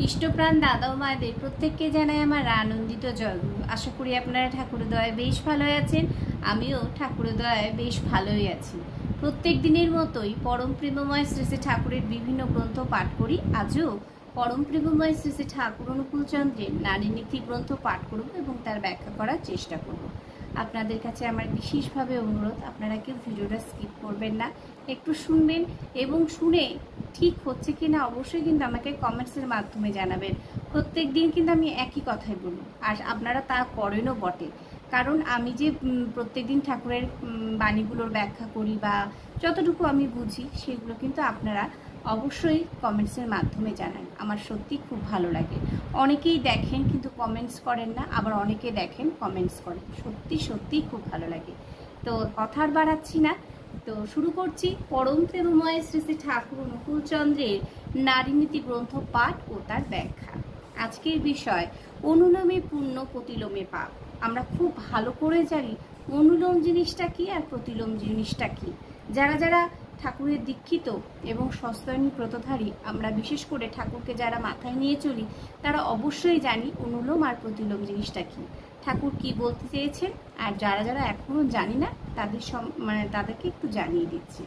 ইষ্টপ্রাণ দাদা ও মায়েদের প্রত্যেককে জানাই আমার আনন্দিত জয়গুরু। আশা করি আপনারা ঠাকুরের দয়ায় বেশ ভালো আছেন। আমিও ঠাকুরের দয়ায় বেশ ভালোই আছি। প্রত্যেক দিনের মতোই পরম প্রেমময় শ্রী শ্রী ঠাকুরের বিভিন্ন গ্রন্থ পাঠ করি। আজও পরম প্রেমময় শ্রী শ্রী ঠাকুর অনুকূলচন্দ্রের নারী নীতি গ্রন্থ পাঠ করব এবং তার ব্যাখ্যা করার চেষ্টা করব। আপনাদের কাছে আমার বিশেষভাবে অনুরোধ, আপনারা কেউ ভিডিওটা স্কিপ করবেন না, একটু শুনবেন এবং শুনে ঠিক হচ্ছে কি না অবশ্যই কিন্তু আমাকে কমেন্টসের মাধ্যমে জানাবেন। প্রত্যেক দিন কিন্তু আমি একই কথাই বলি, আর আপনারা তা করেনও বটে। কারণ আমি যে প্রত্যেক দিন ঠাকুরের বাণীগুলোর ব্যাখ্যা করি বা যতটুকু আমি বুঝি সেগুলো কিন্তু আপনারা অবশ্যই কমেন্টসের মাধ্যমে জানান। আমার সত্যি খুব ভালো লাগে। অনেকেই দেখেন কিন্তু কমেন্টস করেন না, আবার অনেকে দেখেন কমেন্টস করেন। সত্যি সত্যি খুব ভালো লাগে। তো কথা আর বাড়াচ্ছি না, তো শুরু করছি পরম প্রেমময় শ্রী শ্রী ঠাকুর অনুকূলচন্দ্রের নারীনীতি গ্রন্থ পাঠ ও তার ব্যাখ্যা। আজকের বিষয় অনুলোমে পুণ্য, প্রতিলোমে পাপ। আমরা খুব ভালো করে জানি অনুলোম জিনিসটা কি আর প্রতিলোম জিনিসটা কি। যারা যারা ঠাকুরের দীক্ষিত এবং সস্তয়নী ব্রতধারী, আমরা বিশেষ করে ঠাকুরকে যারা মাথায় নিয়ে চলি, তারা অবশ্যই জানি অনুলোম আর প্রতিলোম জিনিসটা কি, ঠাকুর কি বলতে চেয়েছেন। আর যারা যারা এখনো জানি না তাদের তাদেরকে একটু জানিয়ে দিচ্ছি।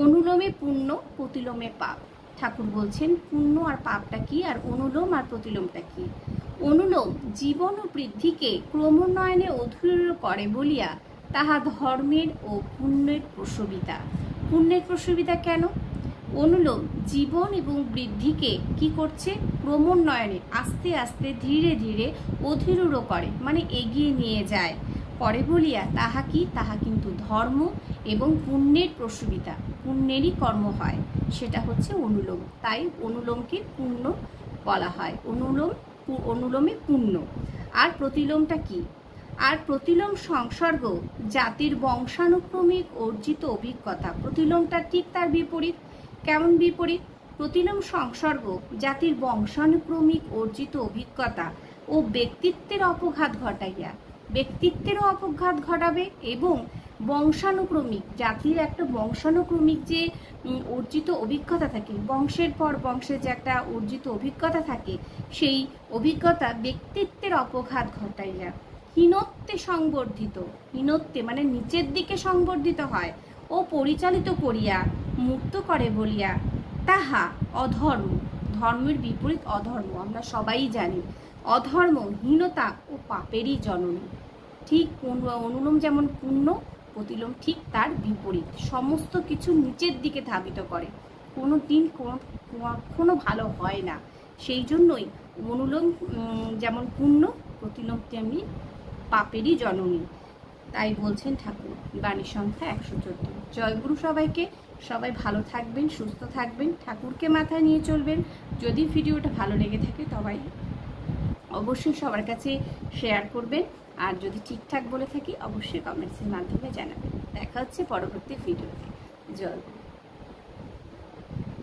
অনুলোমে পুণ্য, প্রতিলোমে পাপ। ঠাকুর বলছেন পুণ্য আর পাপটা কি, আর অনুলোম আর প্রতিলোমটা কি। অনুলোম জীবন ও বৃদ্ধিকে ক্রমোন্নয়নে অধীর করে বলিয়া তাহা ধর্মের ও পুণ্যের প্রসবিতা। পুণ্যের প্রসবিতা কেন? অনুলোম জীবন এবং বৃদ্ধিকে কি করছে? ক্রমোন্নয়নে আস্তে আস্তে ধীরে ধীরে অধীর করে, মানে এগিয়ে নিয়ে যায় করে বলিয়া তাহা কি, তাহা কিন্তু ধর্ম এবং পুণ্যের প্রসবিতা, পুণ্যেরই কর্ম হয়, সেটা হচ্ছে অনুলোম। তাই অনুলোমকে পুণ্য বলা হয়। অনুলোমে পুণ্য। আর প্রতিলোমটা কি? আর প্রতিলোম সংসর্গ জাতির বংশানুক্রমিক অর্জিত অভিজ্ঞতা। প্রতিলোমটা ঠিক তার বিপরীত। কেমন বিপরীত? প্রতিলোম সংসর্গ জাতির বংশানুক্রমিক অর্জিত অভিজ্ঞতা ও ব্যক্তিত্বের অপঘাত ঘটাইয়া, ব্যক্তিত্বেরও অপঘাত ঘটাবে এবং বংশানুক্রমিক, জাতির একটা বংশানুক্রমিক যে অর্জিত অভিজ্ঞতা থাকে, বংশের পর বংশের যে একটা অর্জিত অভিজ্ঞতা থাকে, সেই অভিজ্ঞতা ব্যক্তিত্বের অপঘাত ঘটাইয়া হীনত্বে সংবর্ধিত, হীনত্বে মানে নিচের দিকে সংবর্ধিত হয় ও পরিচালিত করিয়া মুক্ত করে বলিয়া তাহা অধর্ম। ধর্মের বিপরীত অধর্ম, আমরা সবাই জানি। অধর্ম, হীনতা ও পাপেরই জননী। ঠিক অনুলোম যেমন পুণ্য, প্রতিলোম ঠিক তার বিপরীত। সমস্ত কিছু নিচের দিকে ধাবিত করে, কোনো দিন কখনো ভালো হয় না। সেই জন্যই অনুলোম যেমন পুণ্য, প্রতিলোম তেমনি পাপেরই জননী। তাই বলছেন ঠাকুর, বাণী সংখ্যা 114। জয়গুরু সবাইকে। সবাই ভালো থাকবেন, সুস্থ থাকবেন, ঠাকুরকে মাথায় নিয়ে চলবেন। যদি ভিডিওটা ভালো লেগে থাকে তবে অবশ্যই সবার কাছে শেয়ার করবেন, আর যদি ঠিকঠাক বলে থাকি অবশ্যই কমেন্টসের মাধ্যমে জানাবেন। দেখা হচ্ছে পরবর্তী ভিডিওতে। জয়।